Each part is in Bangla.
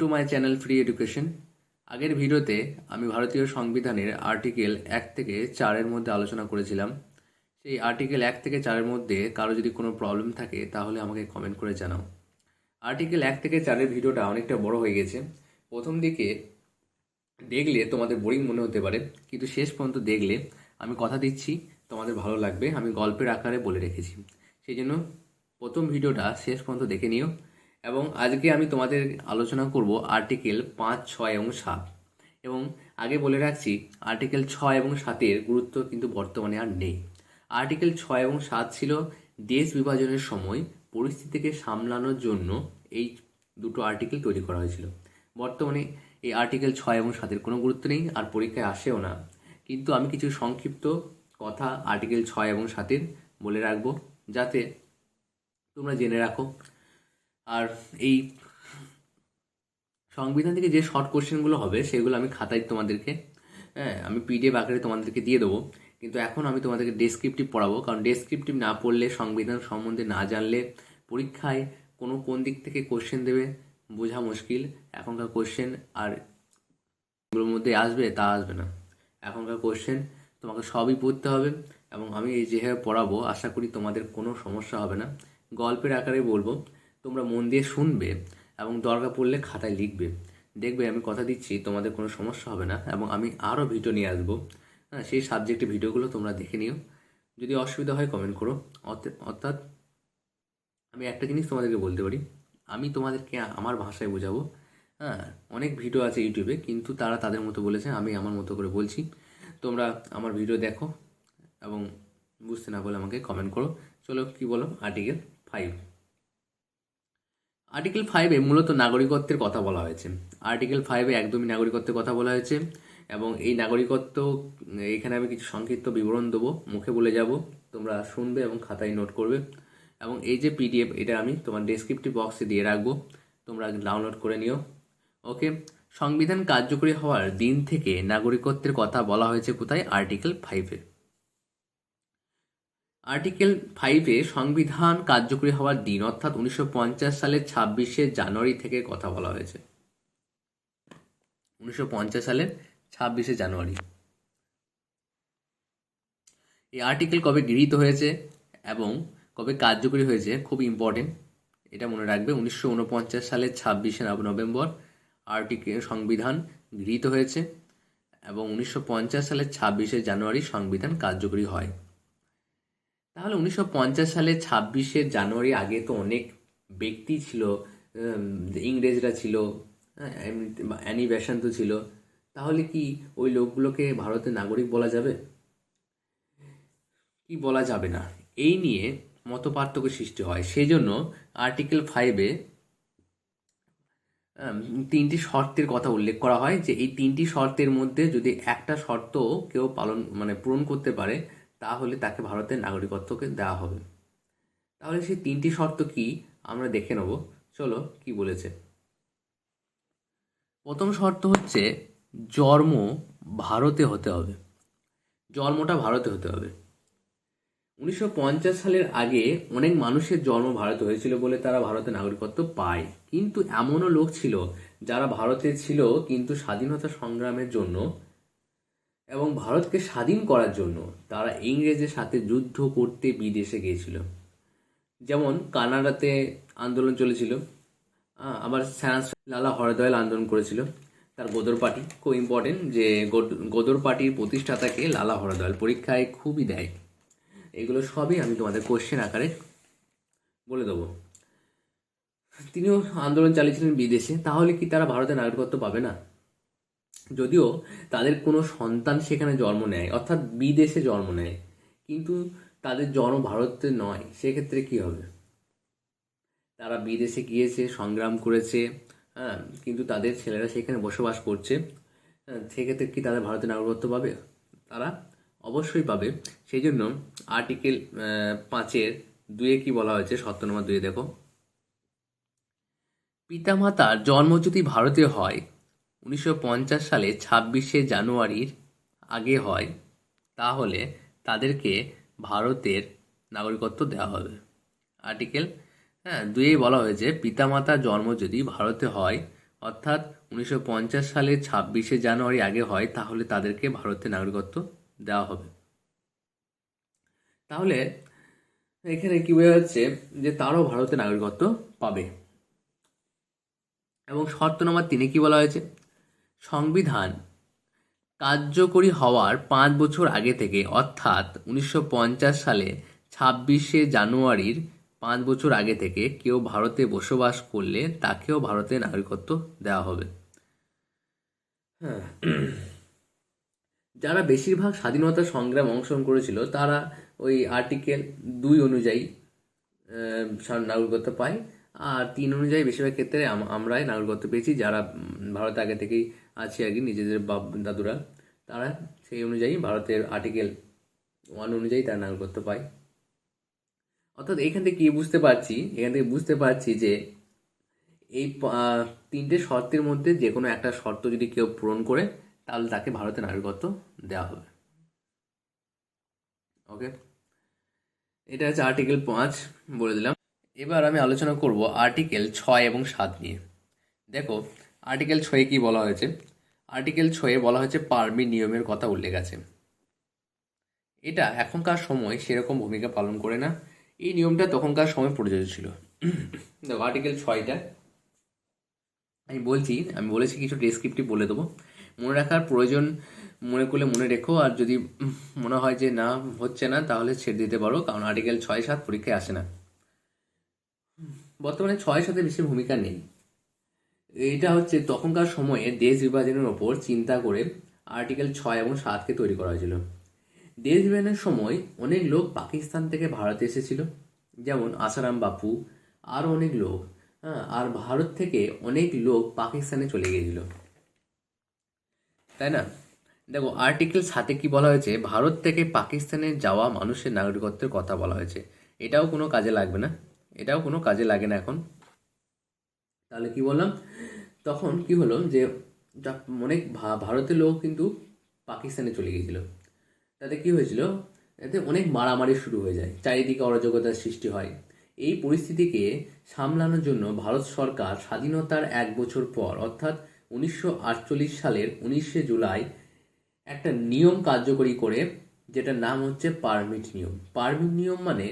To my channel free education. আগের ভিডিওতে আমি ভারতীয় সংবিধানের আর্টিকেল 1 থেকে 4-এর মধ্যে আলোচনা করেছিলাম। সেই আর্টিকেল 1 থেকে 4-এর মধ্যে কারো যদি কোনো প্রবলেম থাকে তাহলে আমাকে কমেন্ট করে জানাও। আর্টিকেল 1 থেকে 4-এর ভিডিওটা অনেকটা বড় হয়ে গেছে। প্রথম দিকে দেখলে তোমাদের বোরিং মনে হতে পারে, কিন্তু শেষ পর্যন্ত দেখলে আমি কথা দিচ্ছি তোমাদের ভালো লাগবে। আমি গল্পের আকারে বলে রেখেছি, সেই জন্য প্রথম ভিডিওটা শেষ পর্যন্ত দেখে নিও। এবং আজকে আমি তোমাদের আলোচনা করব আর্টিকেল 5, 6 এবং 7। এবং আগে বলে রাখছি, আর্টিকেল 6 এবং 7-এর গুরুত্ব কিন্তু বর্তমানে আর নেই। আর্টিকেল 6 এবং 7 ছিল দেশ বিভাজনের সময় পরিস্থিতিকে সামলানোর জন্য এই দুটো আর্টিকেল তৈরি করা হয়েছিল। বর্তমানে এই আর্টিকেল 6 এবং 7-এর কোনো গুরুত্ব নেই, আর পরীক্ষায় আসেও না। কিন্তু আমি কিছু সংক্ষিপ্ত কথা আর্টিকেল 6 এবং 7-এর বলে রাখবো, যাতে তোমরা জেনে রাখো। আর এই সংবিধান থেকে যে শর্ট কোশ্চেনগুলো হবে সেগুলো আমি খাতায় তোমাদেরকে আমি পিডিএফ আকারে তোমাদেরকে দিয়ে দেবো। কিন্তু এখন আমি তোমাদেরকে ডেসক্রিপটিভ পড়াবো, কারণ ডেসক্রিপটিভ না পড়লে, সংবিধান সম্বন্ধে না জানলে পরীক্ষায় কোন দিক থেকে কোশ্চেন দেবে বোঝা মুশকিল। এখনকার কোশ্চেন আর এগুলোর মধ্যে আসবে তা আসবে না। এখনকার কোশ্চেন তোমাকে সবই পড়তে হবে, এবং আমি এই যেভাবে পড়াবো আশা করি তোমাদের কোনো সমস্যা হবে না। গল্পের আকারে বলবো, তোমরা মন দিয়ে শুনবে এবং দরকার পড়লে খাতায় লিখবে। দেখবে আমি কথা দিচ্ছি তোমাদের কোনো সমস্যা হবে না, এবং আমি আরও ভিডিও নিয়ে আসবো। হ্যাঁ, সেই সাবজেক্টের ভিডিওগুলো তোমরা দেখে নিও। যদি অসুবিধা হয় কমেন্ট করো। অর্থাৎ আমি একটা জিনিস তোমাদেরকে বলতে পারি, আমি তোমাদেরকে আমার ভাষায় বোঝাবো। হ্যাঁ, অনেক ভিডিও আছে ইউটিউবে, কিন্তু তারা তাদের মতো বলেছে, আমি আমার মতো করে বলছি। তোমরা আমার ভিডিও দেখো এবং বুঝতে না বলে আমাকে কমেন্ট করো। চলো, কি বলো আর্টিকেল 5। আর্টিকেল 5-এ মূলত নাগরিকত্বের কথা বলা হয়েছে। আর্টিকেল 5-এ একদমই নাগরিকত্বের কথা বলা হয়েছে, এবং এই নাগরিকত্ব এখানে আমি কিছু সংক্ষিপ্ত বিবরণ দেবো, মুখে বলে যাব, তোমরা শুনবে এবং খাতায় নোট করবে। এবং এই যে পিডিএফ, এটা আমি তোমার ডেসক্রিপটিভ বক্সে দিয়ে রাখবো, তোমরা ডাউনলোড করে নিও। ওকে, সংবিধান কার্যকরী হওয়ার দিন থেকে নাগরিকত্বের কথা বলা হয়েছে কোথায়? আর্টিকেল 5-এ। আর্টিকেল 5-এ সংবিধান কার্যকরী হওয়ার দিন, অর্থাৎ 1950 সালের 26শে জানুয়ারি থেকে কথা বলা হয়েছে। 1950 সালের 26শে জানুয়ারি। এই আর্টিকেল কবে গৃহীত হয়েছে এবং কবে কার্যকরী হয়েছে খুব ইম্পর্টেন্ট, এটা মনে রাখবে। 1949 সালের 26শে নভেম্বর আর্টিকেল সংবিধান গৃহীত হয়েছে, এবং 1950 সালের 26শে জানুয়ারি সংবিধান কার্যকরী হয়। তাহলে 1950 সালের 26শে জানুয়ারি আগে তো অনেক ব্যক্তি ছিল, ইংরেজরা ছিল, অ্যানি বেসান্ত ছিল। তাহলে কি ওই লোকগুলোকে ভারতের নাগরিক বলা যাবে কি বলা যাবে না? এই নিয়ে মতপার্থক্য সৃষ্টি হয়। সেই জন্য আর্টিকেল 5-এ 3টি শর্তের কথা উল্লেখ করা হয়, যে এই 3টি শর্তের মধ্যে যদি একটা শর্ত কেউ পূরণ করতে পারে, তাহলে তাকে ভারতের নাগরিকত্বকে দেওয়া হবে। তাহলে সেই 3টি শর্ত কি আমরা দেখে নেব। চলো, কি বলেছে। প্রথম শর্ত হচ্ছে জন্ম ভারতে হতে হবে। জন্মটা ভারতে হতে হবে। 1950 সালের আগে অনেক মানুষের জন্ম ভারতে হয়েছিল বলে তারা ভারতের নাগরিকত্ব পায়। কিন্তু এমনও লোক ছিল যারা ভারতে ছিল, কিন্তু স্বাধীনতা সংগ্রামের জন্য এবং ভারতকে স্বাধীন করার জন্য তারা ইংরেজের সাথে যুদ্ধ করতে বিদেশে গিয়েছিল। যেমন কানাডাতে আন্দোলন চলেছিল, আবার লালা হরদয়াল আন্দোলন করেছিল, তার গদর পার্টি। খুব ইম্পর্টেন্ট যে গদর পার্টির প্রতিষ্ঠাতাকে লালা হরদয়াল, পরীক্ষায় খুবই দেয়। এগুলো সবই আমি তোমাদের কোশ্চেন আকারে বলে দেবো। তিনিও আন্দোলন চালিয়েছিলেন বিদেশে। তাহলে কি তারা ভারতের নাগরিকত্ব পাবে না? যদিও তাদের কোনো সন্তান সেখানে জন্ম নেয়, অর্থাৎ বিদেশে জন্ম নেয়, কিন্তু তাদের জন্ম ভারতে নয়, সেক্ষেত্রে কি হবে? তারা বিদেশে গিয়েছে, সংগ্রাম করেছে, হ্যাঁ, কিন্তু তাদের ছেলেরা সেখানে বসবাস করছে। সেক্ষেত্রে কি তাদের ভারতের নাগরিকত্ব পাবে? তারা অবশ্যই পাবে। সেই জন্য আর্টিকেল 5-2 কি বলা হয়েছে, শর্ত নম্বর 2 দেখো। পিতামাতার জন্ম যদি ভারতে হয়, 1950 সালে 26শে জানুয়ারির আগে হয়, তাহলে তাদেরকে ভারতের নাগরিকত্ব দেওয়া হবে। আর্টিকেল 2 বলা হয়েছে পিতামাতার জন্ম যদি ভারতে হয় অর্থাৎ 1950 সালের 26শে জানুয়ারি আগে হয়, তাহলে তাদেরকে ভারতের নাগরিকত্ব দেওয়া হবে। তাহলে এখানে কি বোঝা যাচ্ছে যে তারাও ভারতের নাগরিকত্ব পাবে। এবং শর্ত নম্বর 3 কি বলা হয়েছে, সংবিধান কার্যকরী হওয়ার 5 বছর আগে থেকে, অর্থাৎ 1950 সালে 26শে জানুয়ারির 5 বছর আগে থেকে কেউ ভারতে বসবাস করলে তাকেও ভারতের নাগরিকত্ব দেওয়া হবে। হ্যাঁ, যারা বেশিরভাগ স্বাধীনতা সংগ্রামে অংশগ্রহণ করেছিল তারা ওই আর্টিকেল 2 অনুযায়ী নাগরিকত্ব পায়, আর 3 অনুযায়ী বেশিরভাগ ক্ষেত্রে আমরাই নাগরিকত্ব পেয়েছি, যারা ভারতে আগে থেকেই আছে আর কি, নিজেদের বাপ দাদুরা, তারা সেই অনুযায়ী ভারতের আর্টিকেল 1 অনুযায়ী তারা নাগরিকত্ব পায়। অর্থাৎ এখান থেকে বুঝতে পারছি যে এই 3টে শর্তের মধ্যে যে কোনো একটা শর্ত যদি কেউ পূরণ করে তাহলে তাকে ভারতের নাগরিকত্ব দেওয়া হবে। ওকে, এটা হচ্ছে আর্টিকেল 5 বলে দিলাম। এবার আমি আলোচনা করব আর্টিকেল 6 এবং 7 নিয়ে। দেখো আর্টিকেল 6 কি বলা হয়েছে। আর্টিকেল 6 বলা হয়েছে পারমিট নিয়মের কথা উল্লেখ আছে। এটা এখনকার সময় সেরকম ভূমিকা পালন করে না, এই নিয়মটা তখনকার সময় প্রযোজ্য ছিল। দেখো আর্টিকেল 6টা আমি বলেছি কিছু ডেসক্রিপটিভ বলে দেবো, মনে রাখার প্রয়োজন মনে করলে মনে রেখো, আর যদি মনে হয় যে না হচ্ছে না তাহলে ছেড়ে দিতে পারো, কারণ আর্টিকেল 6-7 পরীক্ষায় আসে না। বর্তমানে 6-7 বেশি ভূমিকা নেই। এটা হচ্ছে তখনকার সময়ে দেশ বিভাজনের ওপর চিন্তা করে আর্টিকেল 6 এবং 7কে তৈরি করা হয়েছিল। দেশ বিভাজনের সময় অনেক লোক পাকিস্তান থেকে ভারতে এসেছিল, যেমন আসারাম বাপু, আরও অনেক লোক। হ্যাঁ, আর ভারত থেকে অনেক লোক পাকিস্তানে চলে গিয়েছিল, তাই না? দেখো আর্টিকেল 7 কি বলা হয়েছে, ভারত থেকে পাকিস্তানে যাওয়া মানুষের নাগরিকত্বের কথা বলা হয়েছে। এটাও কোনো কাজে লাগে না এখন। তাহলে কি বললাম, তখন কি হলো যে অনেক ভারতের লোক কিন্তু পাকিস্তানে চলে গিয়েছিল। তাতে কি হয়েছিল, এতে অনেক মারামারি শুরু হয়ে যায়, চারিদিকে অরাজকতার সৃষ্টি হয়। এই পরিস্থিতিকে সামলানোর জন্য ভারত সরকার স্বাধীনতার 1 বছর পর, অর্থাৎ 1948 সালের 19শে জুলাই একটা নিয়ম কার্যকরী করে, যেটার নাম হচ্ছে পারমিট নিয়ম। পারমিট নিয়ম মানে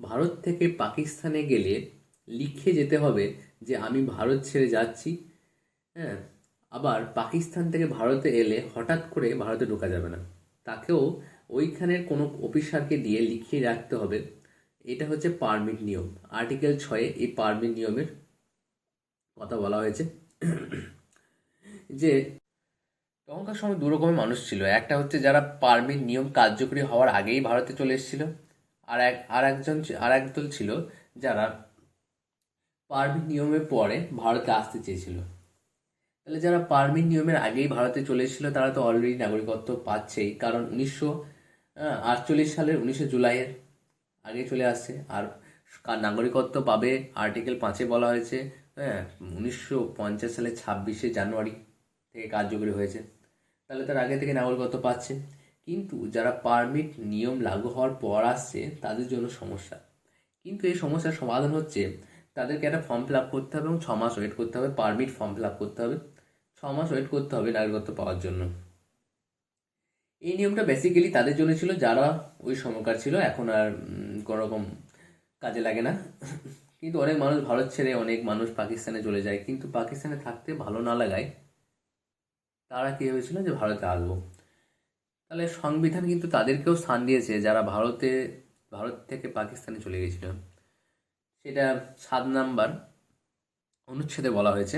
ভারত থেকে পাকিস্তানে গেলে লিখে যেতে হবে যে আমি ভারত ছেড়ে যাচ্ছি। হ্যাঁ, আবার পাকিস্তান থেকে ভারতে এলে হঠাৎ করে ভারতে ঢোকা যাবে না, তাকেও ওইখানের কোনো অফিসারকে দিয়ে লিখিয়ে রাখতে হবে। এটা হচ্ছে পারমিট নিয়ম। আর্টিকেল 6 এই পারমিট নিয়মের কথা বলা হয়েছে। যে তখনকার সময় দু রকমের মানুষ ছিল, একটা হচ্ছে যারা পারমিট নিয়ম কার্যকরী হওয়ার আগেই ভারতে চলে এসেছিল, আর একদল ছিল যারা পারমিট নিয়মের পরে ভারতে আসতে চেয়েছিল। তাহলে যারা পারমিট নিয়মের আগেই ভারতে চলে এসেছিল তারা তো অলরেডি নাগরিকত্ব পাচ্ছেই, কারণ 1948 সালের 19শে জুলাইয়ের আগে চলে আসছে। আর নাগরিকত্ব পাবে আর্টিকেল 5-এ বলা হয়েছে, হ্যাঁ, 1950 সালের 26শে জানুয়ারি থেকে কার্যকরী হয়েছে, তাহলে তার আগে থেকে নাগরিকত্ব পাচ্ছে। কিন্তু যারা পারমিট নিয়ম লাগু হওয়ার পর আসছে তাদের জন্য সমস্যা। কিন্তু এই সমস্যার সমাধান হচ্ছে তাদেরকে একটা ফর্ম ফিল আপ করতে হবে এবং 6 মাস ওয়েট করতে হবে, পারমিট ফর্ম ফিল আপ করতে হবে, 6 মাস ওয়েট করতে হবে নাগরিকত্ব পাওয়ার জন্য। এই নিয়মটা বেসিক্যালি তাদের জন্য ছিল যারা ওই সময়কার ছিল, এখন আর কোনো রকম কাজে লাগে না। কিন্তু অনেক মানুষ ভারত ছেড়ে অনেক মানুষ পাকিস্তানে চলে যায়, কিন্তু পাকিস্তানে থাকতে ভালো না লাগায় তারা কী ভেবেছিল যে ভারতে আসবো। তাহলে সংবিধান কিন্তু তাদেরকেও স্থান দিয়েছে যারা ভারত থেকে পাকিস্তানে চলে গেছিল। সেটা 7 নাম্বার অনুচ্ছেদে বলা হয়েছে।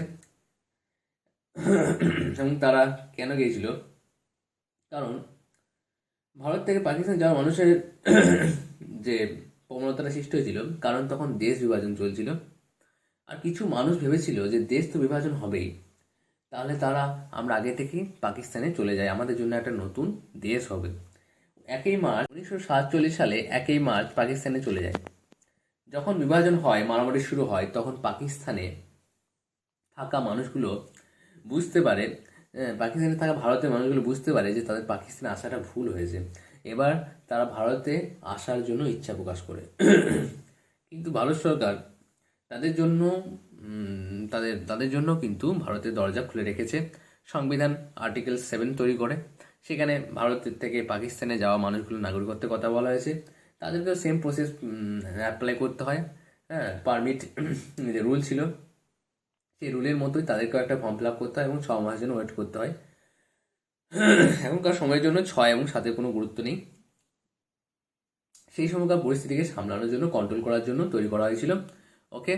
এবং তারা কেন গিয়েছিল, কারণ ভারত থেকে পাকিস্তান যাওয়া মানুষের যে প্রবণতাটা সৃষ্টি হয়েছিল, কারণ তখন দেশ বিভাজন চলছিল। আর কিছু মানুষ ভেবেছিল যে দেশ তো বিভাজন হবেই, তাহলে আমরা আগে থেকে পাকিস্তানে চলে যাই, আমাদের জন্য একটা নতুন দেশ হবে। 1 মার্চ 1947 সালে 1 মার্চ পাকিস্তানে চলে যায়। যখন বিভাজন হয়, মারামারি শুরু হয়, তখন পাকিস্তানে থাকা মানুষগুলো বুঝতে পারে, পাকিস্তানে থাকা ভারতের মানুষগুলো বুঝতে পারে যে তাদের পাকিস্তানে আসাটা ভুল হয়েছে। এবার তারা ভারতে আসার জন্য ইচ্ছা প্রকাশ করে। কিন্তু ভারত সরকার তাদের জন্য তাদের জন্য কিন্তু ভারতের দরজা খুলে রেখেছে। সংবিধান আর্টিকেল 7 তৈরি করে, সেখানে ভারতের থেকে পাকিস্তানে যাওয়া মানুষগুলো নাগরিকত্বের কথা বলা হয়েছে। তাদেরকেও সেম প্রসেস অ্যাপ্লাই করতে হয়। হ্যাঁ, পারমিট যে রুল ছিল সেই রুলের মতোই তাদেরকেও একটা ফর্ম ফিল আপ করতে হয় এবং 6 মাস জন্য ওয়েট করতে হয়। এখনকার সময়ের জন্য 6 এবং 7-এর কোনো গুরুত্ব নেই। সেই সময়কার পরিস্থিতিকে সামলানোর জন্য, কন্ট্রোল করার জন্য তৈরি করা হয়েছিল। ওকে,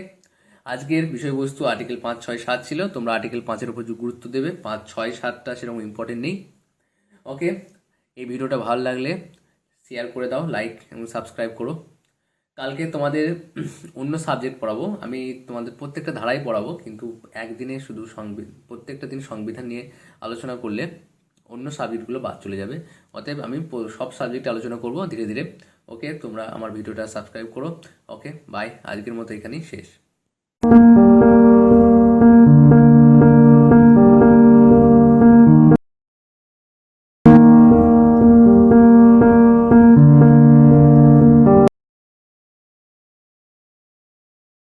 আজকের বিষয়বস্তু আর্টিকেল 5, 6, 7 ছিল। তোমরা আর্টিকেল 5-এর উপর গুরুত্ব দেবে, 5, 6, 7টা সেরকম ইম্পর্টেন্ট নেই। ওকে, এই ভিডিওটা ভালো লাগলে শেয়ার করে দাও, লাইক এবং সাবস্ক্রাইব করো। কালকে তোমাদের অন্য সাবজেক্ট পড়াবো, আমি তোমাদের প্রত্যেকটা ধারাই পড়াবো, কিন্তু একদিনে শুধু প্রত্যেকটা দিন সংবিধান নিয়ে আলোচনা করলে অন্য সাবজেক্টগুলো বাদ চলে যাবে। অতএব আমি সব সাবজেক্টে আলোচনা করব ধীরে ধীরে। ওকে, তোমরা আমার ভিডিওটা সাবস্ক্রাইব করো। ওকে, বাই, আজকের মতো এখানেই শেষ।